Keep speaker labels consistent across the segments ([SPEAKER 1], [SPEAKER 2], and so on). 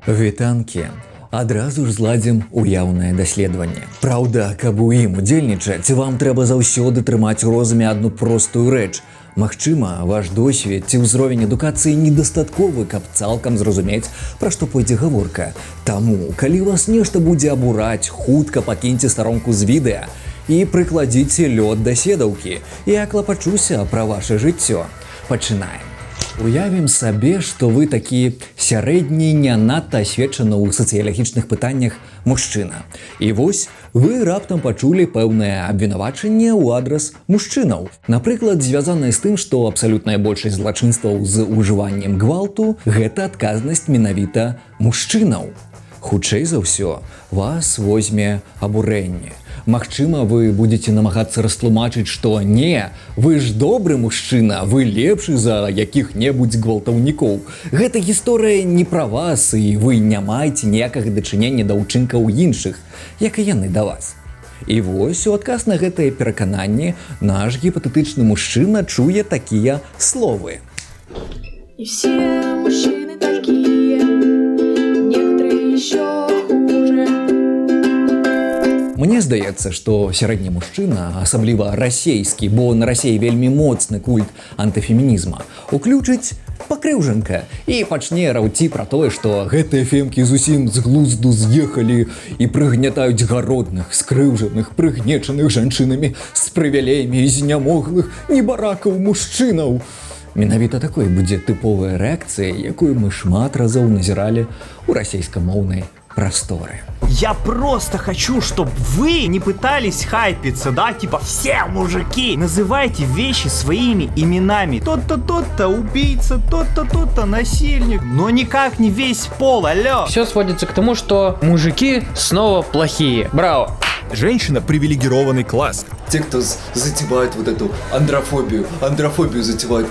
[SPEAKER 1] Вітанкі. Адразу ж зладзім уяўнае даследаванне. Праўда, каб у ім удзельнічаць, вам трэба заўсёды трымаць у розуме адну простую рэч. Магчыма, ваш досвед ці ўзровень адукацыі недастатковы, каб цалкам зразумець, пра што пойдзе гаворка. Таму, калі вас нешта будзе абураць, хутка пакіньце старонку з відэа і прыкладзіце лёд да седаўкі. Я клапачуся пра ваша жыццё. Пачынаем. Уявім сабе, што вы такі сярэдні, не надта асвечаны ў сацыялагічных пытаннях мужчына. І вось вы раптам пачулі пэўнае абвінавачанне ў адрас мужчынаў. Напрыклад, звязанае з тым, што абсалютная большасць злачынстваў з ужываннем гвалту – гэта адказнасць менавіта мужчынаў. Хутчэй за ўсё, вас возьме абурэнне. Магчыма, вы будзеце намагацца растлумачыць, што не, вы ж добры мужчына, вы лепшы за якіх-небудзь гвалтаўнікоў. Гэта гісторыя не пра вас, і вы не маеце ніякага дачынення да ўчынкаў іншых, як і яны да вас. І вось у адказ на гэтае перакананне наш гіпатэтычны мужчына чуе такія словы.
[SPEAKER 2] И все мужчины такие, некоторые еще хуже.
[SPEAKER 1] Мне здаецца, што сярэдні мужчына, асабліва расейскі, бо на Расіі вельмі моцны культ антыфемінізма, уключыць пакрыўжанка і пачне раўці пра тое, што гэтыя фемкі зусім з глузду з'ехалі і прыгнятаюць гародных, скрыўжаных, прыгнечаных жанчынамі з прывілеямі і знямоглых небаракаў мужчынаў. Менавіта такой будзе тыповая рэакцыя, якую мы шмат разоў назіралі ў расейскамоўнай прасторы.
[SPEAKER 3] Я просто хочу, чтобы вы не пытались хайпиться, да, типа все мужики. Называйте вещи своими именами. Тот-то, тот-то убийца, тот-то, тот-то насильник. Но никак не весь пол, алло.
[SPEAKER 4] Все сводится к тому, что мужики снова плохие. Браво.
[SPEAKER 5] Женщина – привилегированный класс.
[SPEAKER 6] Те, кто затевают вот эту андрофобию затевают,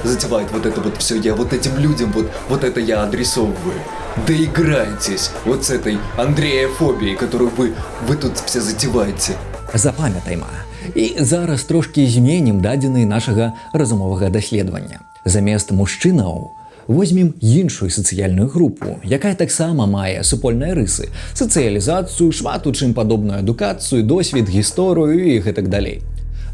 [SPEAKER 6] затевают вот это вот все, я вот этим людям вот это я адресовываю. Доиграйтесь вот с этой андреяфобией, которую вы тут все затеваете.
[SPEAKER 1] Запамятайма. І зараз трошкі зменім дадзеныя нашага разумовага даследавання. Замест мужчынаў возьмем іншую сацыяльную групу, якая таксама мае супольныя рысы, сацыялізацыю, шмат у чым падобную адукацыю, досвед, гісторыю і гэтак далей.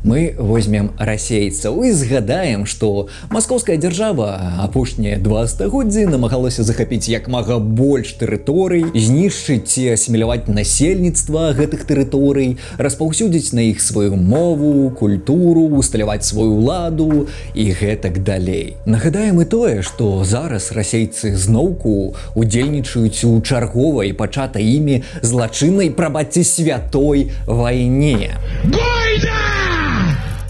[SPEAKER 1] Мы возьмем расейцаў і згадаем, што маскоўская дзяржава апошнія 2 стагоддзі намагалася захапіць як мага больш тэрыторый, знішчыць ці асіміляваць насельніцтва гэтых тэрыторый, распаўсюдзіць на іх сваю мову, культуру, усталяваць сваю ўладу і гэтак далей. Нагадаем і тое, што зараз расейцы зноўку удзельнічаюць у чарговай пачатай імі злачыннай, прабачце, святой вайне.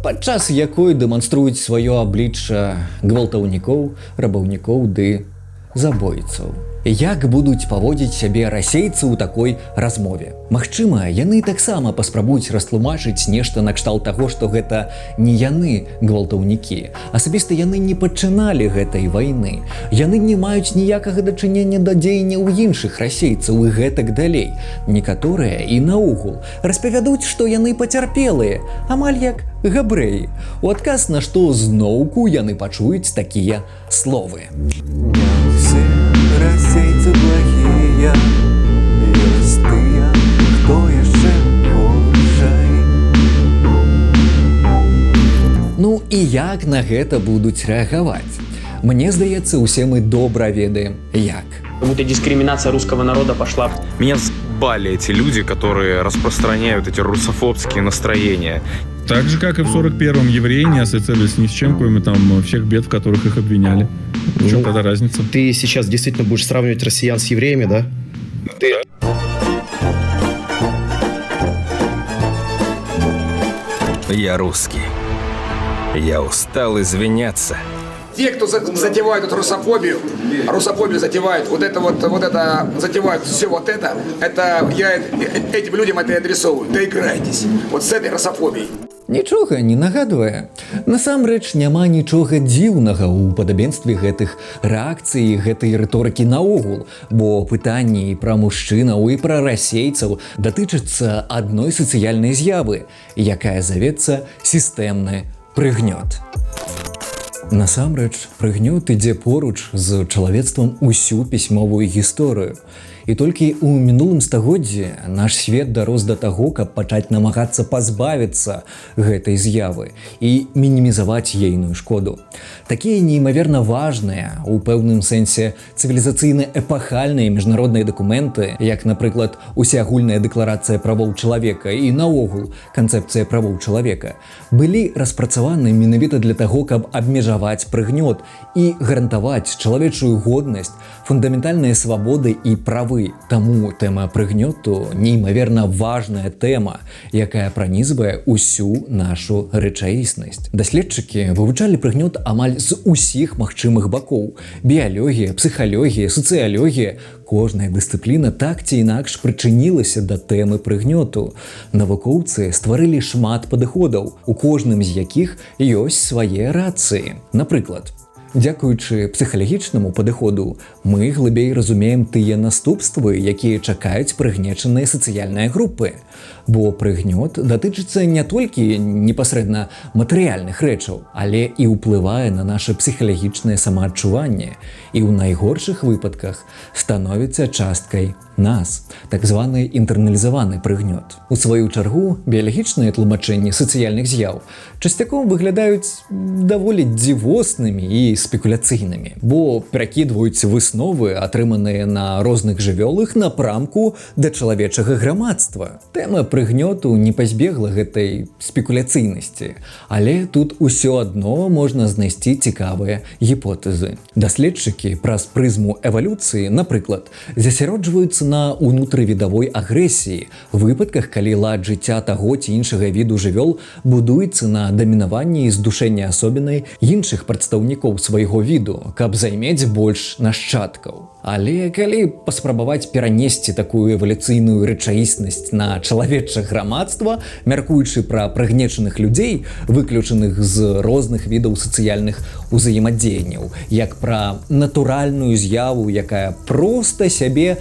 [SPEAKER 1] Падчас якой дэманструюць сваё аблічча гвалтаўнікоў, рабаўнікоў ды забойцаў. Як будуць паводзіць сябе расейцы ў такой размове? Магчыма, яны таксама паспрабуюць растлумачыць нешта накшталт таго, што гэта не яны гвалтаўнікі. Асабіста яны не пачыналі гэтай вайны. Яны не маюць ніякага дачынення да дзеянняў іншых расейцаў і гэтак далей. Некаторыя і наогул распавядуць, што яны пацярпелыя, амаль як габрэі. У адказ на што зноўку яны пачуюць такія словы.
[SPEAKER 6] Расейцы плохие, ёсць тыя, хто яшчэ горшай.
[SPEAKER 1] Ну і як на гэта будуць рэагаваць? Мне здаецца, усе мы добра ведаем, як.
[SPEAKER 4] Как будто дискриминация русского народа пошла.
[SPEAKER 5] Меня заебали эти люди, которые распространяют эти русофобские настроения.
[SPEAKER 7] Так же, как и в 41-м евреи не ассоциировались ни с чем, кроме там всех бед, в которых их обвиняли. В чем тогда разница?
[SPEAKER 8] Ты сейчас действительно будешь сравнивать россиян с евреями, да?
[SPEAKER 9] Я русский. Я устал извиняться.
[SPEAKER 10] Те, кто затевают эту русофобию затевают, затевают все это я этим людям это и адресовываю. Доиграйтесь вот с этой русофобией.
[SPEAKER 1] Нічога не нагадвае. Насамрэч няма нічога дзіўнага ў падабенстве гэтых рэакцый, гэтай рыторыкі наогул, бо пытанні пра мужчынаў і пра расейцаў датычацца адной сацыяльнай з'явы, якая завецца сістэмны прыгнёт. Насамрэч, прыгнёт ідзе поруч з чалавецтвам усю пісьмовую гісторыю. І толькі ў мінулым стагоддзі наш свет дарос да таго, каб пачаць намагацца пазбавіцца гэтай з'явы і мінімізаваць ейную шкоду. Такія неймаверна важныя, у пэўным сэнсе цывілізацыйна-эпахальныя міжнародныя дакументы, як, напрыклад, усеагульная дэкларацыя правоў чалавека і наогул канцэпцыя правоў чалавека, былі распрацаваны менавіта для таго, каб абмежаваць прыгнёт і гарантаваць чалавечую годнасць, фундаментальныя свабоды і правы. Таму тэма прыгнёту неймаверна важная тэма, якая пранізвае ўсю нашу рэчаіснасць. Даследчыкі вывучалі прыгнёт амаль з усіх магчымых бакоў. Біялогія, псіхалогія, сацыялогія. Кожная дысцыпліна так ці інакш прычынілася да тэмы прыгнёту. Навукоўцы стварылі шмат падыходаў, у кожным з якіх ёсць свае рацыі. Напрыклад, дзякуючы псіхалагічнаму падыходу мы глыбей разумеем тыя наступствы, якія чакаюць прыгнечаныя сацыяльныя групы. Бо прыгнёт датычыцца не толькі непасрэдна матэрыяльных рэчаў, але і ўплывае на наша псіхалагічнае самаадчуванне і ў найгоршых выпадках становіцца часткай нас, так званы інтэрналізаваны прыгнёт. У сваю чаргу, біялагічныя тлумачэнні сацыяльных з'яў часцяком выглядаюць даволі дзівоснымі і спекуляцыйнымі, бо перакідваюць высновы, атрыманыя на розных жывёлах, напрамку да чалавечага грамадства. Тэма прыгнёту не пазбегла гэтай спекуляцыйнасці, але тут усё адно можна знайсці цікавыя гіпотэзы. Даследчыкі праз прызму эвалюцыі, напрыклад, засяроджваюцца на ўнутрывідавой агрэсіі, выпадках, калі лад жыцця таго ці іншага віду жывёл будуецца на дамінаванні і здушэнні асобінай іншых прадстаўнікоў свайго віду, каб займець больш нашчадкаў. Але калі паспрабаваць перанесці такую эвалюцыйную рэчаіснасць на чалавечае грамадства, мяркуючы пра прыгнечаных людзей, выключаных з розных відаў сацыяльных узаемадзеянняў, як пра натуральную з'яву, якая проста сябе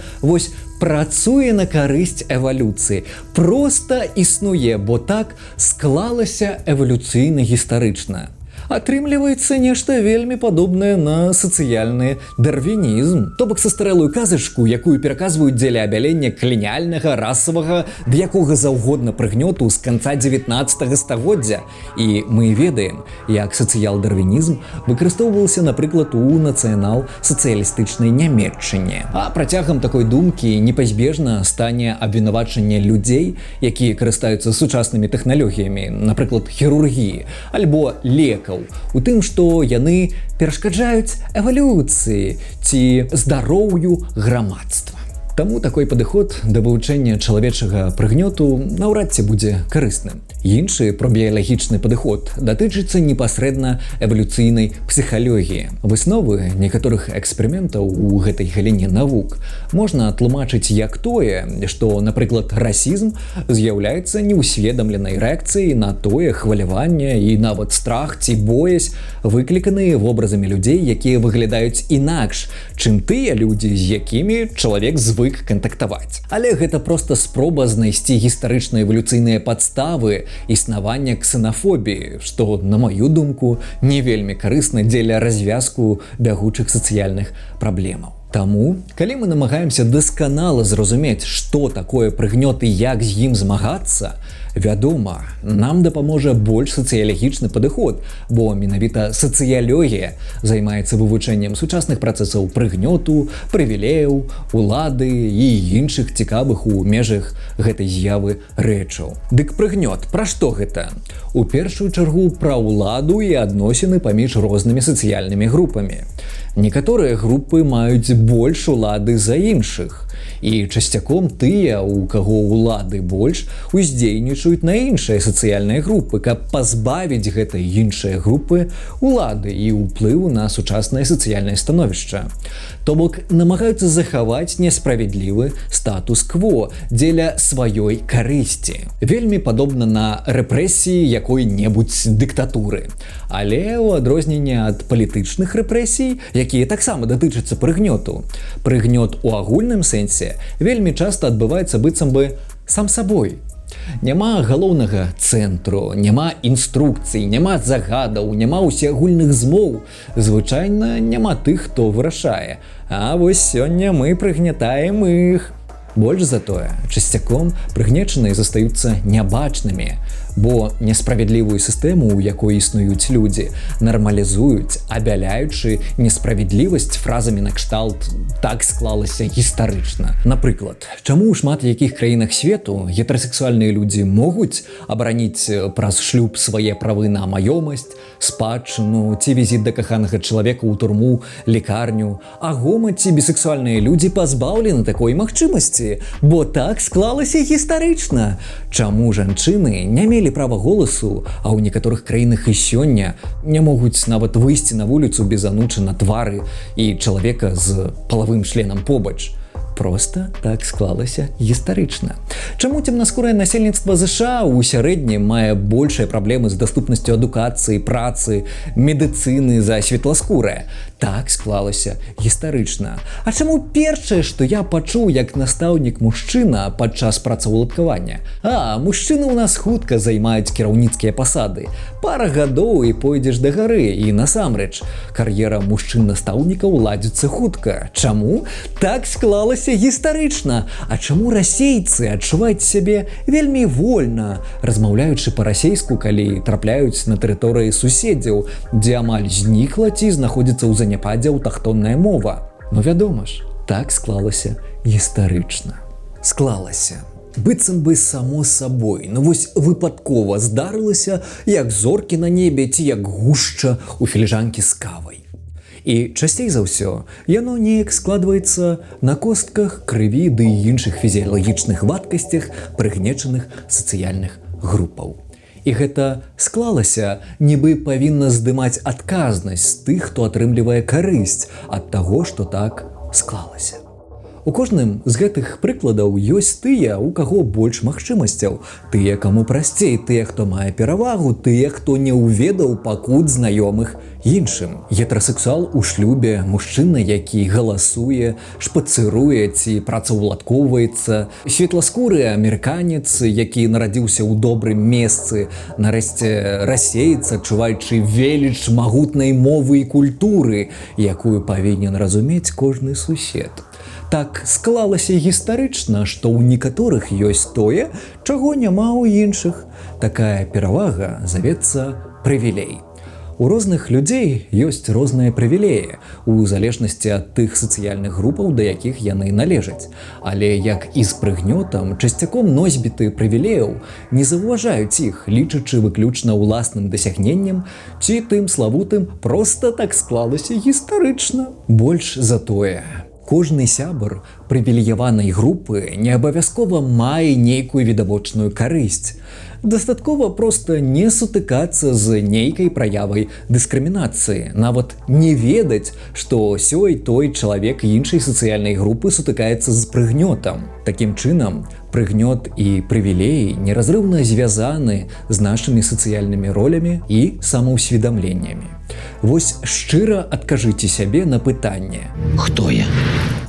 [SPEAKER 1] працуе на карысць эвалюцыі, проста існуе, бо так склалася эвалюцыйна-гістарычна. Атрымліваецца нешта вельмі падобнае на сацыяльны дарвінізм. То бок састарэлую казачку, якую пераказваюць дзеля абялення каланіяльнага, расавага, да якога заўгодна прыгнёту з канца 19 стагоддзя. І мы ведаем, як сацыял-дарвінізм выкарыстоўваўся, напрыклад, у нацыянал-сацыялістычнай Нямецчыне. А працягам такой думкі непазбежна стане абвінавачанне людзей, якія карыстаюцца сучаснымі тэхналогіямі, напрыклад, хірургіі, альбо лекаў, у тым, што яны перашкаджаюць эвалюцыі ці здароўю грамадства. Таму такой падыход да вывучэння чалавечага прыгнёту наўрад ці будзе карысным. Іншы пробіялагічны падыход датычыцца непасрэдна эвалюцыйнай псіхалогіі. Высновы некаторых эксперыментаў у гэтай галіне навук можна тлумачыць як тое, што, напрыклад, расізм з'яўляецца неўсведамленай рэакцыяй на тое хваляванне і нават страх ці боязь, выкліканыя вобразамі людзей, якія выглядаюць інакш, чым тыя людзі, з якімі чалавек звык кантактаваць. Але гэта проста спроба знайсці гістарычна-эвалюцыйныя падставы існавання ксенафобіі, што, на маю думку, не вельмі карысна дзеля развязку бягучых сацыяльных праблемаў. Таму, калі мы намагаемся дасканала зразумець, што такое прыгнёт і як з ім змагацца, вядома, нам дапаможа больш сацыялагічны падыход, бо менавіта сацыялогія займаецца вывучэннем сучасных працэсаў прыгнёту, прывілеяў, улады і іншых цікавых у межах гэтай з'явы рэчаў. Дык прыгнёт, пра што гэта? У першую чаргу пра ўладу і адносіны паміж рознымі сацыяльнымі групамі. Некаторыя групы маюць больш улады за іншых, і часцяком тыя, у каго ўлады больш, уздзейнічаюць на іншыя сацыяльныя групы, каб пазбавіць гэтай іншыя групы улады і ўплыву на сучаснае сацыяльнае становішча. То бок намагаюцца захаваць несправядлівы статус-кво дзеля сваёй карысці. Вельмі падобна на рэпрэсіі якой-небудзь дыктатуры. Але ў адрозненне ад палітычных рэпрэсій, якія таксама датычацца прыгнёту, прыгнёт у агульным сэнсе вельмі часта адбываецца быццам бы сам сабой, Няма галоўнага цэнтру, няма інструкцый, няма загадаў, няма усеагульных змоў. Звычайна няма тых, хто вырашае. А вось сёння мы прыгнятаем іх. Больш за тое, часцяком прыгнечаныя застаюцца нябачнымі, бо несправядлівую сістэму, у якой існуюць людзі, нармалізуюць, абяляючы несправядлівасць фразамі накшталт «так склалася гістарычна». Напрыклад, чаму ў шмат якіх краінах свету гетерасексуальныя людзі могуць абараніць праз шлюб свае правы на маёмасць, спадчыну ці візіт да каханага чалавека ў турму, лекарню, а гома ці бісексуальныя людзі пазбаўлены такой магчымасці, бо так склалася гістарычна. Чаму жанчыны не мелі права голасу, а ў некаторых краінах і сёння не могуць нават выйсці на вуліцу без анучы на твары і чалавека з палавым членам побач? Просто так склалася гістарычна. Чаму цемнаскурае насельніцтва ЗША ў сярэднім мае большыя праблемы з даступнасцю адукацыі, працы, медыцыны за светласкурае? Так склалася гістарычна. А чаму першае, што я пачуў як настаўнік мужчына падчас працаўладкавання? Мужчыны ў нас хутка займаюць кіраўніцкія пасады. Пара гадоў і пойдзеш да гары, і насамрэч, кар'ера мужчын-настаўнікаў ладзіцца хутка. Чаму? Так склалася гістарычна. А чаму расейцы адчуваюць сябе вельмі вольна, размаўляючы па-расейску, калі трапляюць на тэрыторыі суседзяў, дзе амаль знікла ці знаходзіцца ў заняпадзе аўтахтонная мова? Ну, вядома ж, так склалася гістарычна. Склалася. Быццам бы само сабой, ну вось выпадкова здарылася, як зоркі на небе ці як гушча ў філіжанкі з кавай. І часцей за ўсё яно неяк складваецца на костках крыві ды іншых фізіялагічных вадкасцях прыгнечаных сацыяльных групаў. І гэта склалася, нібы павінна здымаць адказнасць з тых, хто атрымлівае карысць ад таго, што так склалася. У кожным з гэтых прыкладаў ёсць тыя, у каго больш магчымасцяў, тыя, каму прасцей, тыя, хто мае перавагу, тыя, хто не ўведаў пакут знаёмых іншым. Гетерасексуал у шлюбе, мужчына, які галасуе, шпацыруе ці працаўладкоўваецца, светласкуры амерыканец, які нарадзіўся ў добрым месцы, нарэшце расеец, адчуваючы веліч магутнай мовы і культуры, якую павінен разумець кожны сусед. Так склалася гістарычна, што ў некаторых ёсць тое, чаго няма ў іншых. Такая перавага завецца прывілей. У розных людзей ёсць розныя прывілеі, у залежнасці ад тых сацыяльных групаў, да якіх яны належаць. Але як і з прыгнётам, часцяком носьбіты прывілеяў не заўважаюць іх, лічачы выключна ўласным дасягненнем ці тым славутым проста так склалася гістарычна. Больш за тое, кожны сябар прывілеяванай групы не абавязкова мае нейкую відавочную карысць. Дастаткова проста не сутыкацца з нейкай праявай дыскрымінацыі, нават не ведаць, што сёй той чалавек іншай сацыяльнай групы сутыкаецца з прыгнётам. Такім чынам, прыгнёт і прывілеі неразрыўна звязаны з нашымі сацыяльнымі ролямі і самаўсведамленнямі. Вось шчыра адкажыце сябе на пытанне: хто я?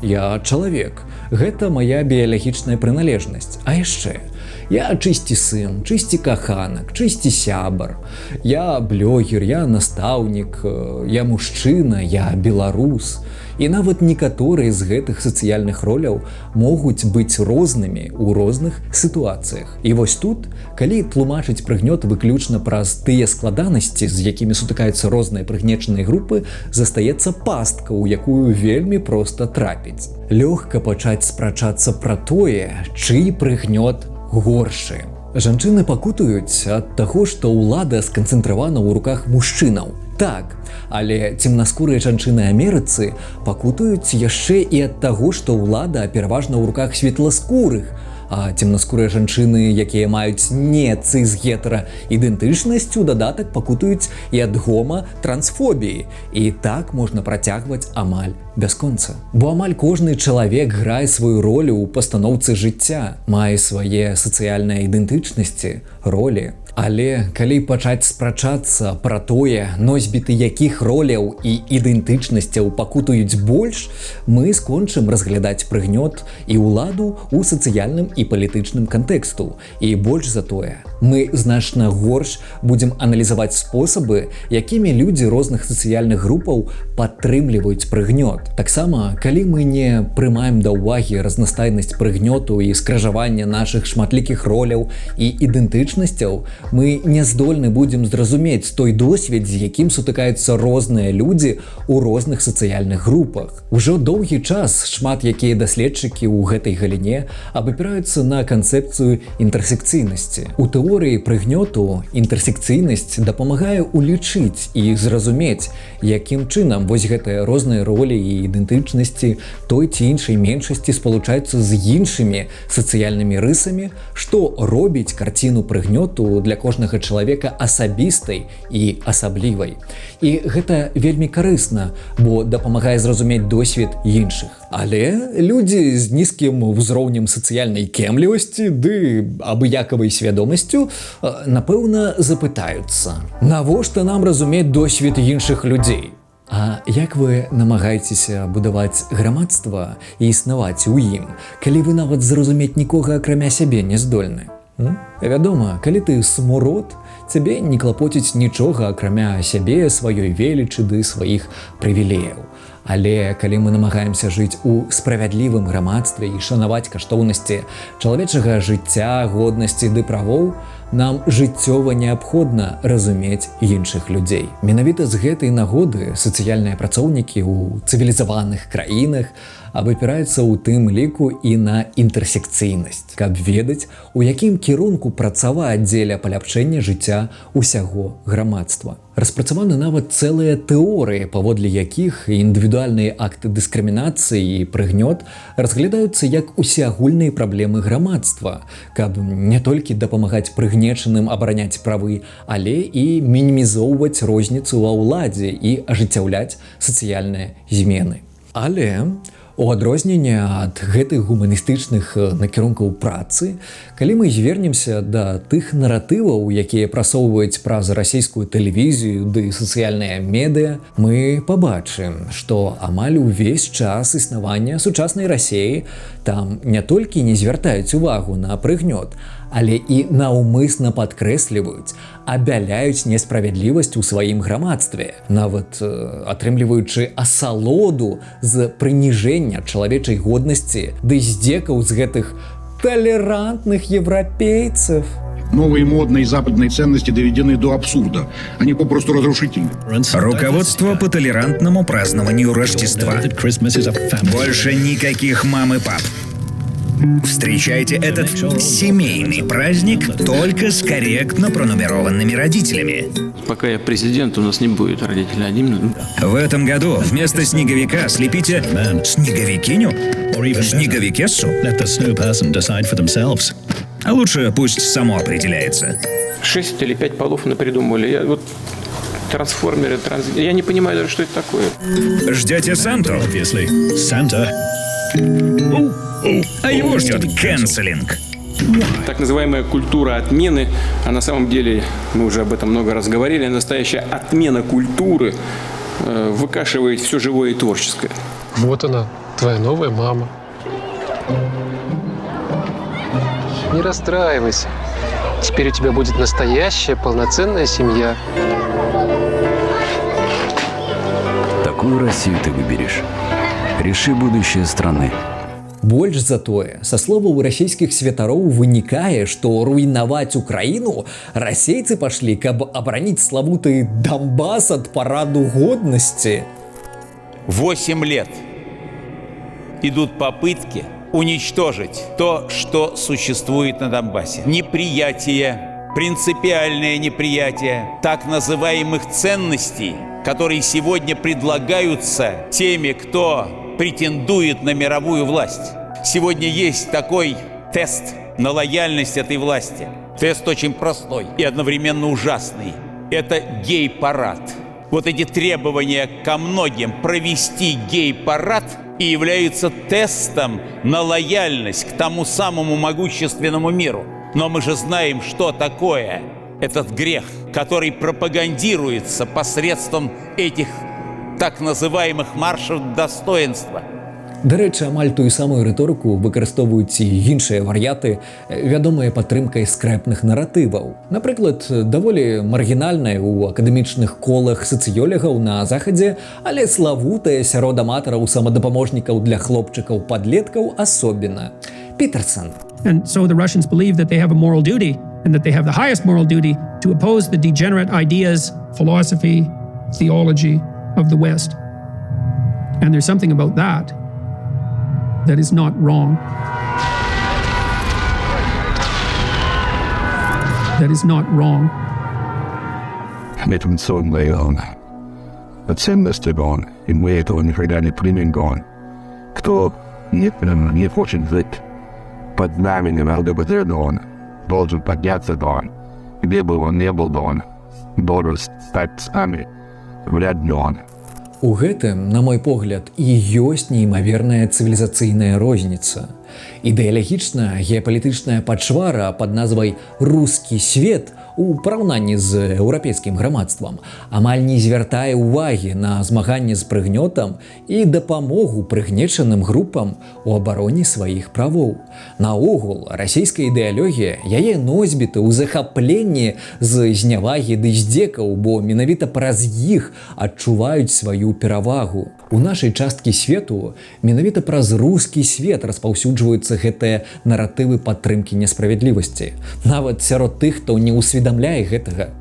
[SPEAKER 1] Я чалавек. Гэта мая біялагічная прыналежнасць. А яшчэ я чысці сын, чысці каханак, чысці сябар. Я блогер, я настаўнік, я мужчына, я беларус. І нават некаторыя з гэтых сацыяльных роляў могуць быць рознымі ў розных сітуацыях. І вось тут, калі тлумачыць прыгнёт выключна праз тыя складанасці, з якімі сутыкаюцца розныя прыгнечаныя групы, застаецца пастка, у якую вельмі проста трапіць. Лёгка пачаць спрачацца пра тое, чый прыгнёт горшы. Жанчыны пакутуюць ад таго, што ўлада сканцэнтравана ў руках мужчынаў. Так, але цемнаскурыя жанчыны Амерыцы пакутуюць яшчэ і ад таго, што ўлада пераважна ў руках светласкурых, а цемнаскурыя жанчыны, якія маюць не цыс-гетера ідэнтычнасць, у дадатак пакутуюць і ад гома-трансфобіі. І так можна працягваць амаль бясконца. Бо амаль кожны чалавек грае сваю ролю ў пастаноўцы жыцця, мае свае сацыяльныя ідэнтычнасці, ролі. Але калі пачаць спрачацца пра тое, носьбіты якіх роляў і ідэнтычнасцяў пакутаюць больш, мы скончым разглядаць прыгнёт і ўладу ў сацыяльным і палітычным кантэксту. І больш за тое, мы значна горш будзем аналізаваць спосабы, якімі людзі розных сацыяльных групаў падтрымліваюць прыгнёт. Таксама, калі мы не прымаем да ўвагі разнастайнасць прыгнёту і скражавання нашых шматлікіх роляў і ідэнтычнасцяў, мы не здольны будзем зразумець той досвед, з якім сутыкаюцца розныя людзі ў розных сацыяльных групах. Ужо доўгі час шмат якія даследчыкі ў гэтай галіне абапіраюцца на канцэпцыю інтэрсекцыйнасці. У тэорыі прыгнёту інтэрсекцыйнасць дапамагае улічыць і зразумець, якім чынам вось гэтыя розныя ролі і ідэнтычнасці той ці іншай меншасці спалучаюцца з іншымі сацыяльнымі рысамі, што робіць карціну прыгнёту для кожнага чалавека асабістай і асаблівай. І гэта вельмі карысна, бо дапамагае зразумець досвед іншых. Але людзі з нізкім узроўнем сацыяльнай кемлівасці ды абыякавай свядомасцю, напэўна, запытаюцца: навошта нам разумець досвед іншых людзей? А як вы намагаецеся будаваць грамадства і існаваць у ім, калі вы нават зразумець нікога акрамя сябе не здольны? Вядома, калі ты смурод, цябе не клапоціць нічога акрамя сябе, сваёй велічы ды сваіх прывілеяў. Але калі мы намагаемся жыць у справядлівым грамадстве і шанаваць каштоўнасці чалавечага жыцця, годнасці ды правоў, нам жыццёва неабходна разумець іншых людзей. Менавіта з гэтай нагоды сацыяльныя працоўнікі ў цывілізаваных краінах абапіраюцца ў тым ліку і на інтэрсекцыйнасць, каб ведаць, у якім кірунку працаваць дзеля паляпшэння жыцця ўсяго грамадства. Распрацаваны нават цэлыя тэорыі, паводле якіх індывідуальныя акты дыскрымінацыі і прыгнёт разглядаюцца як усеагульныя праблемы грамадства, каб не толькі дапамагаць прыгнечаным абараняць правы, але і мінімізоўваць розніцу ва ўладзе і ажыццяўляць сацыяльныя змены. Але у адрозненне ад гэтых гуманістычных накірункаў працы, калі мы звернемся да тых наратываў, якія прасоўваюць праз расійскую тэлевізію ды сацыяльныя медыа, мы пабачым, што амаль увесь час існавання сучаснай Расіі там не толькі не звяртаюць увагу на прыгнёт, але і наўмысна падкрэсліваюць, абяляюць несправядлівасць у сваім грамадстве, нават атрымліваючы асалоду з прыніжэння чалавечай годнасці ды здзекаў з гэтых толерантных европейцев.
[SPEAKER 11] Новые модные западные ценности доведены до абсурда. Они попросту разрушительны.
[SPEAKER 12] Руководство по толерантному празднованию Рождества. Больше никаких мам и пап. Встречайте этот семейный праздник только с корректно пронумерованными родителями.
[SPEAKER 13] Пока я президент, у нас не будет родителей один.
[SPEAKER 12] В этом году вместо снеговика слепите снеговикиню, снеговикессу. А лучше пусть само определяется.
[SPEAKER 13] 6 или 5 полов напридумывали. Вот трансформеры, я не понимаю даже, что это такое.
[SPEAKER 12] Ждете Санту? Санта. А его ждет канцелинг.
[SPEAKER 13] Так называемая культура отмены, а на самом деле, мы уже об этом много раз говорили, настоящая отмена культуры выкашивает все живое и творческое.
[SPEAKER 14] Вот она, твоя новая мама. Не расстраивайся. Теперь у тебя будет настоящая полноценная семья.
[SPEAKER 15] Такую Россию ты выберешь. Реши будущее страны.
[SPEAKER 1] Больш за тое, са словаў расійскіх святароў вынікае, што руйнаваць Украіну расейцы пашлі, каб абараніць славуты Донбасс ад параду годнасці.
[SPEAKER 16] 8 лет идут попытки уничтожить то, что существует на Донбассе. Неприятие, принципиальное неприятие так называемых ценностей, которые сегодня предлагаются теми, кто претендует на мировую власть. Сегодня есть такой тест на лояльность этой власти. Тест очень простой и одновременно ужасный. Это гей-парад. Вот эти требования ко многим провести гей-парад и являются тестом на лояльность к тому самому могущественному миру. Но мы же знаем, что такое этот грех, который пропагандируется посредством этих так называемых маршев достоинства.
[SPEAKER 1] Дарэчы, амаль тую самую рыторыку выкарыстоўваюць і іншыя вар'яты, вядомыя падтрымкай скрэпных наратываў. Напрыклад, даволі маргінальная ў акадэмічных колах сацыёлегаў на захадзе, але славутая сярод аматараў самадапаможнікаў для хлопчыкаў-падлеткаў асобіна. Пітерсон.
[SPEAKER 17] And so the Russians believe that they have a moral duty and that they have the highest moral duty to oppose the degenerate ideas, philosophy, theology of the West. And there's something about that that is not wrong. That is not wrong.
[SPEAKER 18] Информационный он. Ценности он, и мы этого никогда не примем он. Кто не хочет жить под знаменем ЛГБТ он, должен подняться он. Где бы он не был он, должен стать с нами вряд ли он.
[SPEAKER 1] У гэтым, на мой погляд, і ёсць неймаверная цывілізацыйная розніца. Ідэалагічна геапалітычная пачвара пад назвай «рускі свет» у параўнанні з еўрапейскім грамадствам амаль не звяртае ўвагі на змаганне з прыгнётам і дапамогу прыгнечаным групам у абароне сваіх правоў. Наогул, расійская ідэалогія, яе носьбіты ў захапленні з знявагі ды здзекаў, бо менавіта праз іх адчуваюць сваю перавагу. У нашай часткі свету менавіта праз рускі свет распаўсюджваюцца гэтыя наратывы падтрымкі несправядлівасці. Нават сярод тых, хто не усведамляе гэтага.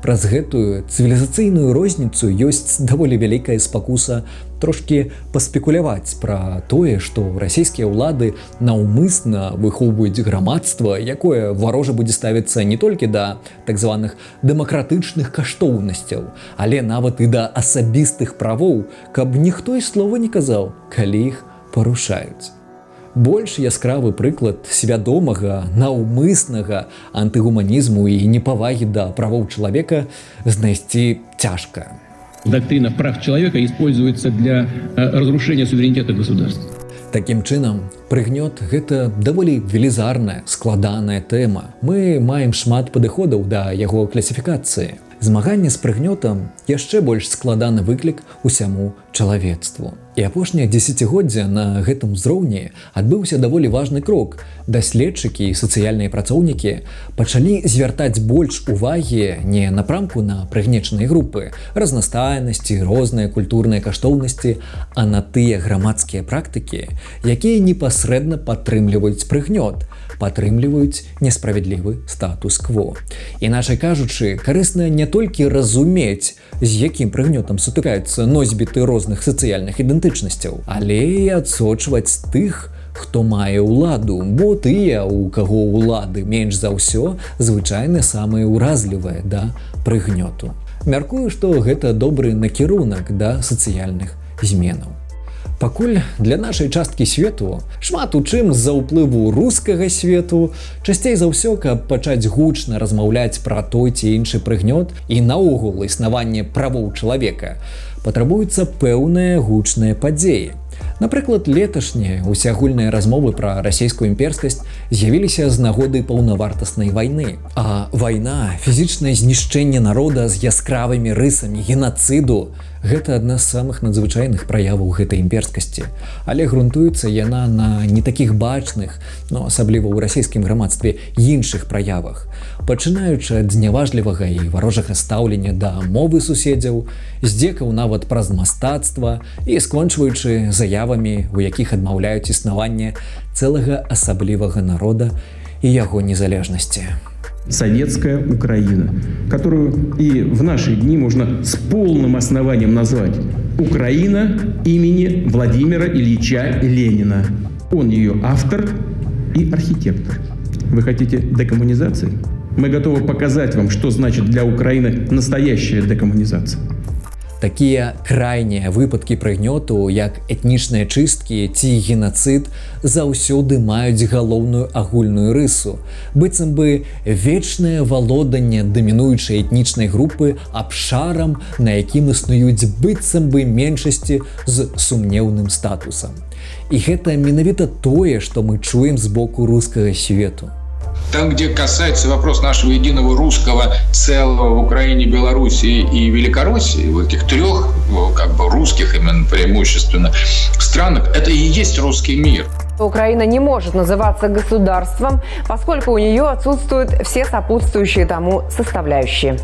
[SPEAKER 1] Праз гэтую цывілізацыйную розніцу ёсць даволі вялікая спакуса трошкі паспекуляваць пра тое, што расійскія ўлады наўмысна выхоўваюць грамадства, якое варожа будзе ставіцца не толькі да так званых дэмакратычных каштоўнасцяў, але нават і да асабістых правоў, каб ніхто і слова не казаў, калі іх парушаюць. Больш яскравы прыклад свядомага, наўмыснага антыгуманізму і непавагі да правоў чалавека знайсці цяжка.
[SPEAKER 19] Доктрина прав человека используется для разрушения суверенитета государства.
[SPEAKER 1] Такім чынам, прыгнёт – гэта даволі велізарная, складаная тэма. Мы маем шмат падыходаў да яго класіфікацыі. Змаганне з прыгнётам яшчэ больш складаны выклік усяму чалавецтву. І апошняе дзесяцігоддзя на гэтым узроўні адбыўся даволі важны крок. Даследчыкі і сацыяльныя працоўнікі пачалі звяртаць больш увагі не напрамку на прыгнечаныя групы, разнастайнасці, розныя культурныя каштоўнасці, а на тыя грамадскія практыкі, якія непасрэдна падтрымліваюць прыгнёт, падтрымліваюць несправядлівы статус-кво. Іначай кажучы, карысна не толькі разумець, з якім прыгнётам сутыкаюцца носьбіты розных сацыяльных ідэнтычнасцяў, але і адсочваць тых, хто мае ўладу, бо тыя, у каго ўлады менш за ўсё, звычайна самыя ўразлівыя да прыгнёту. Мяркую, што гэта добры накірунак да сацыяльных зменаў. Пакуль для нашай часткі свету шмат у чым з-за ўплыву рускага свету, часцей за ўсё, каб пачаць гучна размаўляць пра той ці іншы прыгнёт і наогул існаванне правоў чалавека, патрабуюцца пэўныя гучныя падзеі. Напрыклад, леташнія усеагульныя размовы пра расійскую імперскасць з'явіліся з нагоды паўнавартаснай вайны. А вайна, фізічнае знішчэнне народа з яскравымі рысамі генацыду – гэта адна з самых надзвычайных праяваў гэтай імперскасці. Але грунтуецца яна на не такіх бачных, но асабліва ў расійскім грамадстве іншых праявах. Пачынаючы ад зняважлівага і варожага стаўлення да мовы суседзяў, здзекаў нават праз мастацтва і скончваючы заявамі, у якіх адмаўляюць існаванне цэлага асаблівага народа і яго незалежнасці.
[SPEAKER 19] Советская Украина, которую и в наши дни можно с полным основанием назвать Украина имени Владимира Ильича Ленина. Он ее автор и архитектор. Вы хотите декоммунизации? Мы готовы показать вам, что значит для Украины настоящая декоммунизация.
[SPEAKER 1] Такія крайнія выпадкі прыгнёту, як этнічныя чысткі ці генацыд, заўсёды маюць галоўную агульную рысу, быццам бы вечнае валоданне дамінуючай этнічнай групы абшарам, на якім існуюць быццам бы меншасці з сумнеўным статусам. І гэта менавіта тое, што мы чуем з боку рускага свету.
[SPEAKER 11] Там, где касается вопрос нашего единого русского целого в Украине, Белоруссии и Великороссии, в этих трех как бы русских именно преимущественно странах, это и есть русский мир.
[SPEAKER 20] Украина не может называться государством, поскольку у нее отсутствуют все сопутствующие тому составляющие.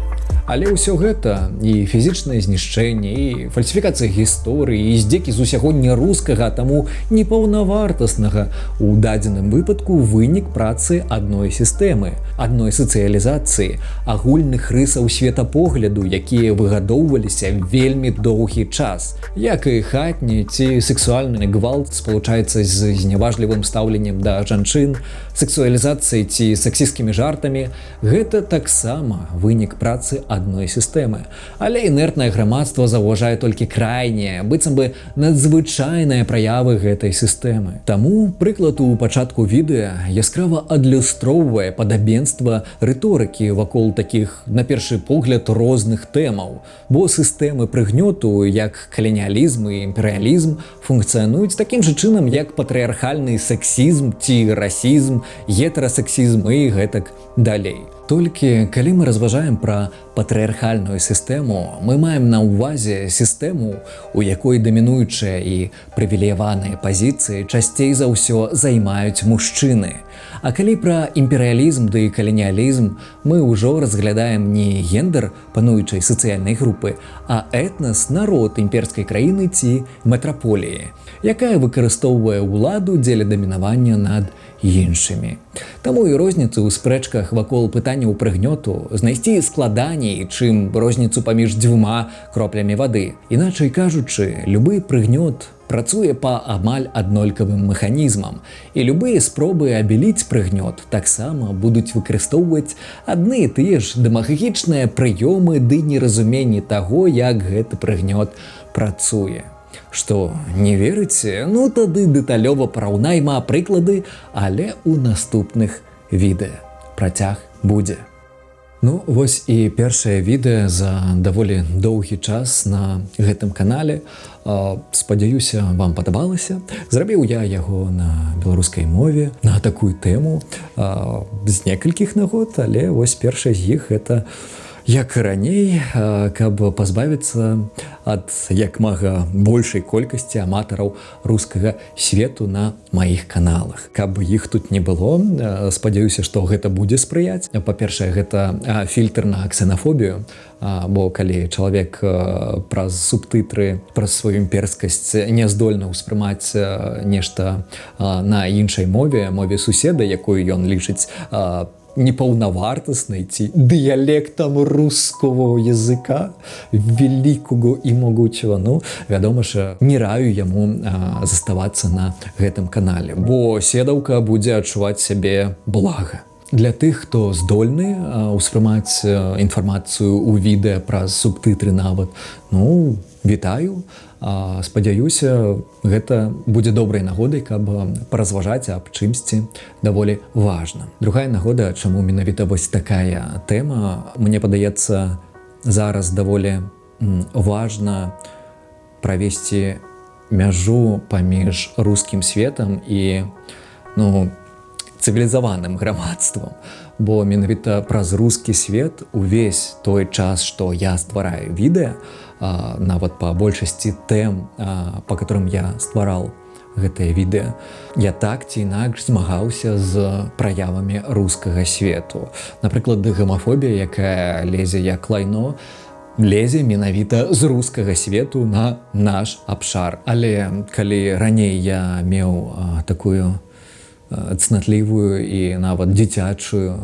[SPEAKER 1] Але ўсё гэта і фізічнае знішчэнне, і фальсіфікацыя гісторыі, і здзекі з усяго нерускага, таму непаўнавартаснага у дадзеным выпадку вынік працы адной сістэмы, адной сацыялізацыі, агульных рысаў светапогляду, якія выгадоўваліся вельмі доўгі час. Як і хатні ці сексуальны гвалт спалучаецца з зняважлівым стаўленнем да жанчын, сексуалізацыяй ці сексісцкімі жартамі, гэта таксама вынік працы адной сістэмы. Але інертнае грамадства заўважае толькі крайнія, быццам бы надзвычайныя праявы гэтай сістэмы. Таму прыклад у пачатку відэа яскрава адлюстроўвае падабенства рыторыкі вакол такіх, на першы погляд, розных тэмаў. Бо сістэмы прыгнёту, як каланіялізм і імперыялізм, функцыянуюць такім жа чынам, як патрыархальны сексізм ці расізм, гетэрасексізм і гэтак далей. Толькі калі мы разважаем пра патрыархальную сістэму, мы маем на ўвазе сістэму, у якой дамінуючыя і прывілеяваныя пазіцыі часцей за ўсё займаюць мужчыны. А калі пра імперыялізм ды каланіялізм, мы ўжо разглядаем не гендер пануючай сацыяльнай групы, а этнас, народ імперскай краіны ці метраполіі, якая выкарыстоўвае ўладу дзеля дамінавання над іншымі. Таму і розніцу ў спрэчках вакол пытанняў прыгнёту знайсці складаней, чым розніцу паміж дзвюма кроплямі вады. Іначай кажучы, любы прыгнёт працуе па амаль аднолькавым механізмам, і любыя спробы абеліць прыгнёт таксама будуць выкарыстоўваць адны і тыя ж дэмагагічныя прыёмы ды неразуменні таго, як гэты прыгнёт працуе. Што, не верыце? Ну тады дэталёва параўнайма прыклады, але ў наступных відэа. Працяг будзе. Ну, вось і першае відэа за даволі доўгі час на гэтым канале. Спадзяюся, вам падабалася. Зрабіў я яго на беларускай мове, на такую тэму з некалькіх нагод, але вось першая з іх гэта як і раней, каб пазбавіцца ад як мага большай колькасці аматараў рускага свету на маіх каналах. Каб іх тут не было, спадзяюся, што гэта будзе спрыяць. Па-першае, гэта фільтр на ксенафобію, бо калі чалавек праз субтытры, праз сваю імперскасць не здольны ўспрымаць нешта на іншай мове, мове суседа, якую ён лічыць непаўнавартаснай ці дыялектам рускага языка великого і могучего. Ну, вядома ж, не раю яму заставацца на гэтым канале, бо седаўка будзе адчуваць сябе блага. Для тых, хто здольны ўспрымаць інфармацыю ў відэа праз субтытры нават, ну, вітаю. Спадзяюся, гэта будзе добрай нагодай, каб паразважаць аб чымсьці даволі важна. Другая нагода, чаму менавіта вось такая тэма, мне падаецца, зараз даволі важна правесці мяжу паміж рускім светам і, ну, цывілізаваным грамадствам. Бо менавіта праз рускі свет увесь той час, што я ствараю відэа, нават па большасці тэм, па которым я стварал гэтае відэа, я так ці інакш змагаўся з праявамі рускага свету. Напрыклад, гамафобія, якая лезе як лайно, лезе менавіта з рускага свету на наш абшар. Але калі раней я меў такую цнатлівую і нават дзіцячую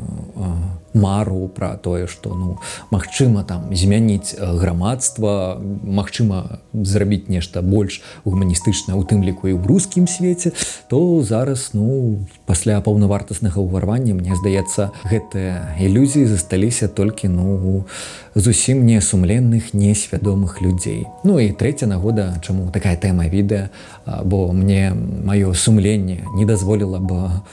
[SPEAKER 1] мару пра тое, што, ну, магчыма там змяніць грамадства, магчыма зрабіць нешта больш гуманістычнае, у тым ліку і ў рускім свеце, то зараз, ну, пасля паўнавартаснага ўварвання, мне здаецца, гэтыя ілюзіі засталіся толькі, ну, зусім несумленных, несвядомых людзей. Ну і трэця нагода, чаму такая тэма відэа, бо мне маё сумленне не дазволіла б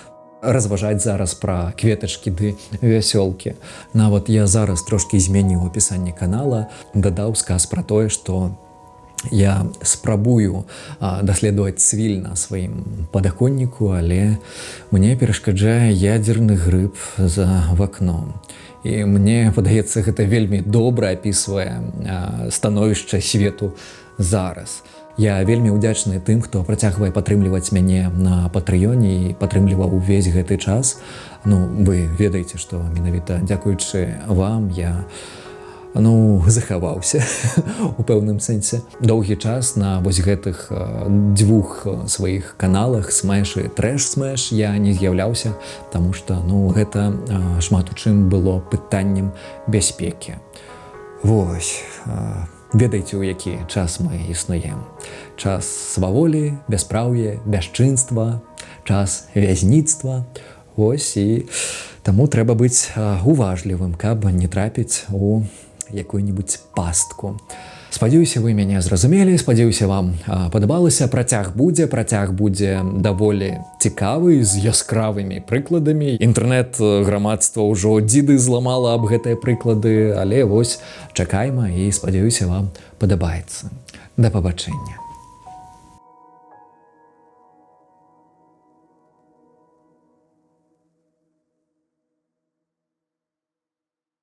[SPEAKER 1] разважаць зараз пра кветачкі ды вясёлкі. Нават я зараз трошкі змяніў апісанне канала, дадаў сказ пра тое, што Я спрабую даследаваць цвіль на сваім падаконніку, але мне перашкаджае ядзерны грыб за вакном. І мне падаецца, гэта вельмі добра апісвае становішча свету зараз. Я вельмі ўдзячны тым, хто працягвае падтрымліваць мяне на Патрыёне і падтрымліваў увесь гэты час. Ну, вы ведаеце, што менавіта дзякуючы вам я захаваўся у пэўным сэнсе. Доўгі час на вось гэтых дзвюх сваіх каналах Smash і Trash Smash я не з'яўляўся, таму што гэта шмат у чым было пытаннем бяспекі. Вось, ведаеце, у які час мы існуем. Час сваволі, бяспраўе, бясчынства, час вязніцтва. Вось, і таму трэба быць уважлівым, каб не трапіць у якую-нибудь пастку. Спадзяюся, вы мяне зразумелі, спадзяюся, вам падабалася. Працяг будзе даволі цікавы, з яскравымі прыкладамі. Інтэрнэт-грамадства ўжо дзіды зламала аб гэтыя прыклады, але вось чакайма і спадзяюся, вам падабаецца. Да пабачэння.